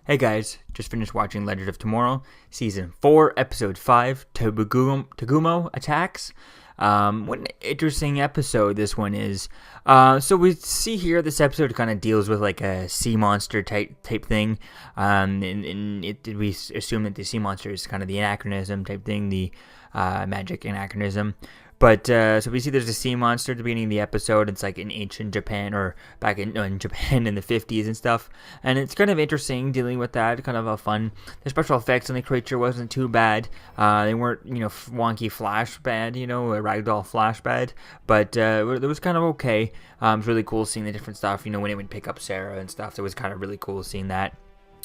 Hey guys, just finished watching Legend of Tomorrow, Season 4, Episode 5, Tagumo Attacks. What an interesting episode this one is. So we see here this episode kind of deals with like a sea monster type thing. We assume that the sea monster is kind of the anachronism type thing, the magic anachronism. But so we see there's a sea monster at the beginning of the episode. It's like in ancient Japan or back in Japan in the 50s and stuff. And it's kind of interesting dealing with that. Kind of a fun. The special effects on the creature wasn't too bad. They weren't wonky flash bad, a ragdoll flash bad. But it was kind of okay. It was really cool seeing the different stuff. When it would pick up Sarah and stuff. So it was kind of really cool seeing that.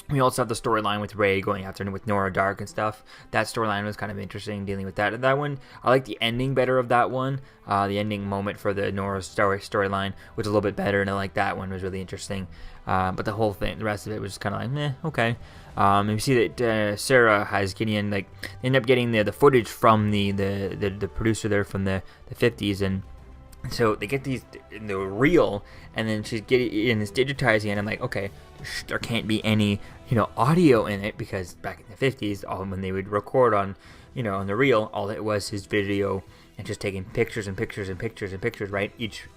We also have the storyline with Ray going after him with Nora Dark and stuff. That storyline was kind of interesting dealing with that. And that one, I like the ending better of that one. The ending moment for the Nora storyline was a little bit better, and I like that one. It was really interesting. But the whole thing, the rest of it was just kind of like, meh, okay. And we see that Sarah has Gideon, they end up getting the footage from the producer there from the 50s, and so they get these in the reel, and then she's getting this digitizing, and I'm like, okay, there can't be any audio in it, because back in the 50s, when they would record on on the reel, all it was his video and just taking pictures and pictures and pictures and pictures, right? Each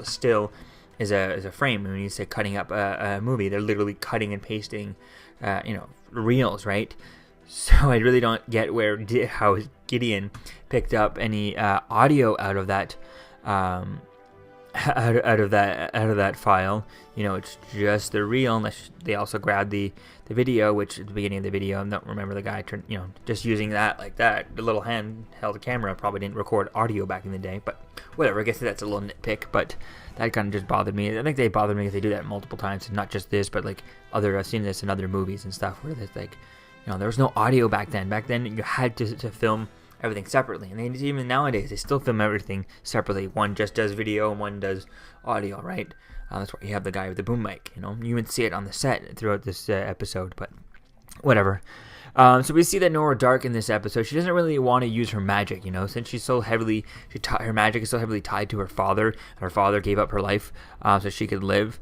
still is a frame. And when you say cutting up a movie, they're literally cutting and pasting reels, right? So I really don't get how Gideon picked up any audio out of that. Out of that file, it's just the reel. Unless they also grabbed the video, which at the beginning of the video, I don't remember the guy just using that like that. The little handheld camera probably didn't record audio back in the day, but whatever. I guess that's a little nitpick, but that kind of just bothered me. I think they bothered me because they do that multiple times, and not just this, but like I've seen this in other movies and stuff where there's like, there was no audio back then. Back then you had to film everything separately, and even nowadays they still film everything separately. One just does video and one does audio, right? That's why you have the guy with the boom mic. You even see it on the set throughout this episode, but whatever. So we see that Nora Dark in this episode, she doesn't really want to use her magic, since she's so heavily, her magic is so heavily tied to her father, and her father gave up her life so she could live.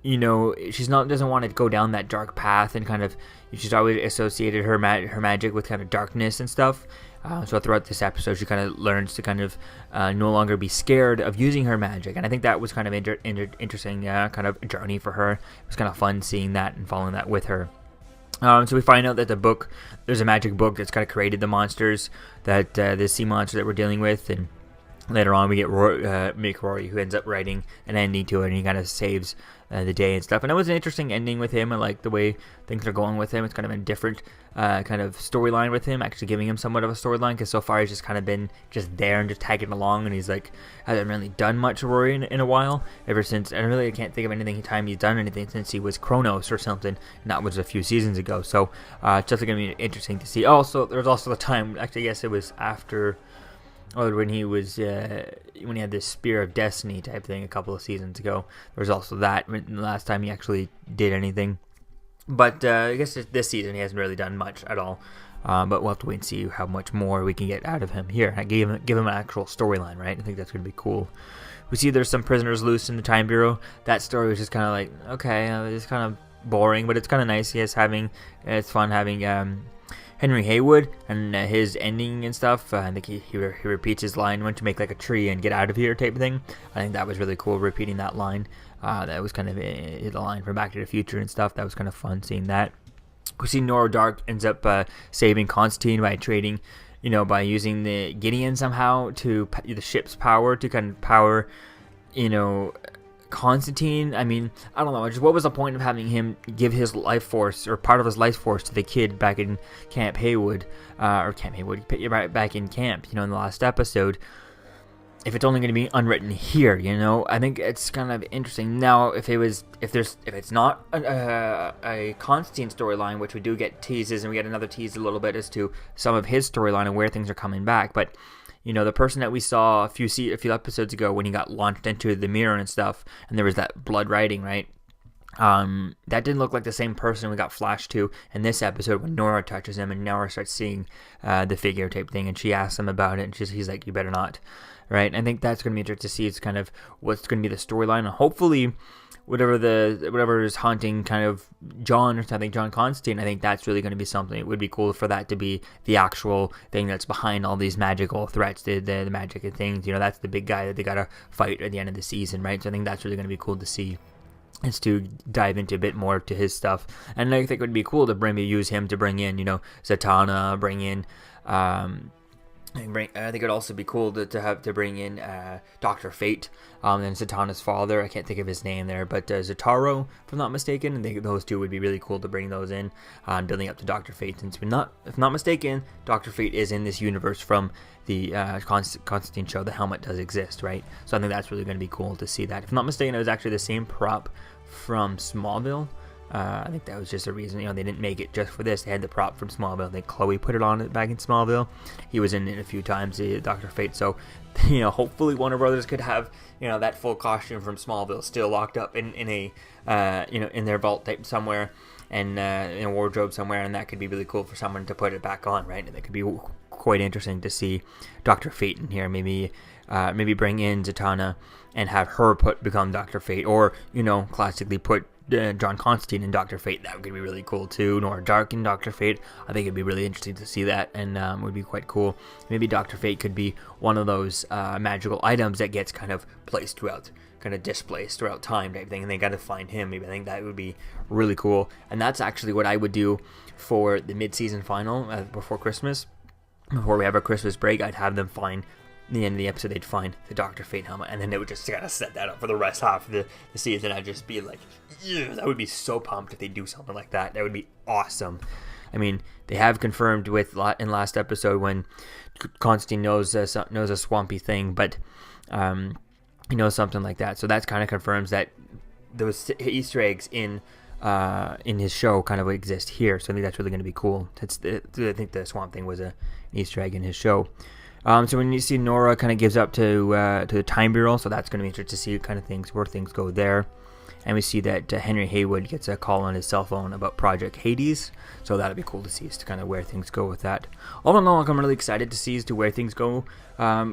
She's doesn't want to go down that dark path, and kind of she's always associated her magic with kind of darkness and stuff. So throughout this episode, she kind of learns to kind of no longer be scared of using her magic, and I think that was kind of interesting kind of journey for her. It was kind of fun seeing that and following that with her. So we find out that there's a magic book that's kind of created the monsters, that this sea monster that we're dealing with, and later on we get Rory, who ends up writing an ending to it, and he kind of saves the day and stuff. And it was an interesting ending with him. I like the way things are going with him. It's kind of a different kind of storyline with him, actually giving him somewhat of a storyline, because so far he's just kind of been just there and just tagging along, and he's like hasn't really done much Rory in a while, ever since. I can't think of time he's done anything since he was Kronos or something, and that was a few seasons ago. So it's definitely going to be interesting to see. Also, there's also the time, actually I guess it was after, when he was when he had this Spear of Destiny type thing a couple of seasons ago. There was also that the last time he actually did anything. But I guess this season he hasn't really done much at all. But we'll have to wait and see how much more we can get out of him here. I give him an actual storyline, right? I think that's going to be cool. We see there's some prisoners loose in the Time Bureau. That story was just kind of like, okay, it's kind of boring, but it's kind of nice. It's fun having Henry Haywood and his ending and stuff. I think he repeats his line, "Went to make like a tree and get out of here" type of thing. I think that was really cool, repeating that line. That was kind of the line from Back to the Future and stuff. That was kind of fun seeing that. We see Nora Dark ends up saving Constantine by trading, by using the Gideon somehow to the ship's power to kind of power, Constantine. I mean, I don't know. Just what was the point of having him give his life force or part of his life force to the kid back in Camp Haywood, back in camp, in the last episode, if it's only going to be unwritten here, I think it's kind of interesting. Now, if it's not a Constantine storyline, which we do get teases, and we get another tease a little bit as to some of his storyline and where things are coming back, but the person that we saw a few episodes ago when he got launched into the mirror and stuff, and there was that blood writing, right? That didn't look like the same person we got flashed to in this episode when Nora touches him, and Nora starts seeing the figure type thing, and she asks him about it, and he's like, "You better not," right? I think that's going to be interesting to see. It's kind of what's going to be the storyline, and hopefully whatever is haunting kind of John or something, John Constantine. I think that's really going to be something. It would be cool for that to be the actual thing that's behind all these magical threats, the magic and things. You know, that's the big guy that they gotta fight at the end of the season, right? So I think that's really going to be cool to see. Is to dive into a bit more to his stuff, and I think it would be cool to maybe use him to bring in, you know, Zatanna, bring in. I think it'd also be cool to bring in Dr. Fate, and Zatanna's father. I can't think of his name there, but Zataro, if I'm not mistaken. I think those two would be really cool to bring those in, building up to Dr. Fate. Since if not mistaken, Dr. Fate is in this universe from the Constantine show. The helmet does exist, right? So I think that's really going to be cool to see that. If I'm not mistaken, it was actually the same prop from Smallville. I think that was just a reason, you know, they didn't make it just for this. They had the prop from Smallville. I think Chloe put it on it back in Smallville. He was in it a few times, Dr. Fate. So, you know, hopefully Warner Brothers could have, you know, that full costume from Smallville still locked up in a, you know, in their vault type somewhere, and in a wardrobe somewhere, and that could be really cool for someone to put it back on, right? And it could be quite interesting to see Dr. Fate in here. Maybe bring in Zatanna and have her become Dr. Fate, or, you know, classically put John Constantine in Dr. Fate. That would be really cool too. Nora Dark in Dr. Fate. I think it'd be really interesting to see that, and would be quite cool. Maybe Dr. Fate could be one of those magical items that gets kind of placed throughout, kind of displaced throughout time type thing, and they got to find him. Maybe I think that would be really cool, and that's actually what I would do for the mid-season final before Christmas. Before we have our Christmas break, I'd have them find. The end of the episode, they'd find the Dr. Fate helmet, and then they would just kind of set that up for the rest half of the season. I'd just be like, yeah, I would be so pumped if they do something like that. That would be awesome. I mean, they have confirmed in last episode when Constantine knows a swampy thing, but he knows something like that. So that kind of confirms that those Easter eggs in his show kind of exist here. So I think that's really going to be cool. I think the swamp thing was an Easter egg in his show. So when you see Nora kind of gives up to the Time Bureau, so that's going to be interesting to see kind of where things go there. And we see that Henry Haywood gets a call on his cell phone about Project Hades, so that'll be cool to see as to kind of where things go with that. All in all, I'm really excited to see as to where things go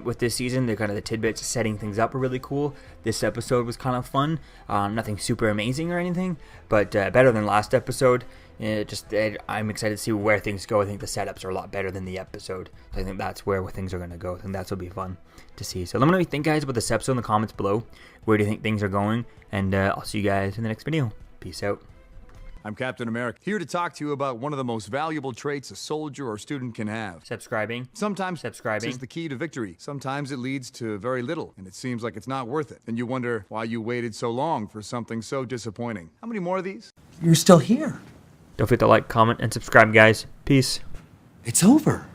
with this season. The tidbits setting things up are really cool. This episode was kind of fun, nothing super amazing or anything, but better than last episode. I'm excited to see where things go. I think the setups are a lot better than the episode. So I think that's where things are going to go. I think that's will be fun to see. So let me know what you think, guys, about this episode in the comments below. Where do you think things are going? And I'll see you guys in the next video. Peace out. I'm Captain America, here to talk to you about one of the most valuable traits a soldier or student can have. Subscribing. Sometimes subscribing is the key to victory. Sometimes it leads to very little, and it seems like it's not worth it. And you wonder why you waited so long for something so disappointing. How many more of these? You're still here. Don't forget to like, comment, and subscribe, guys. Peace. It's over.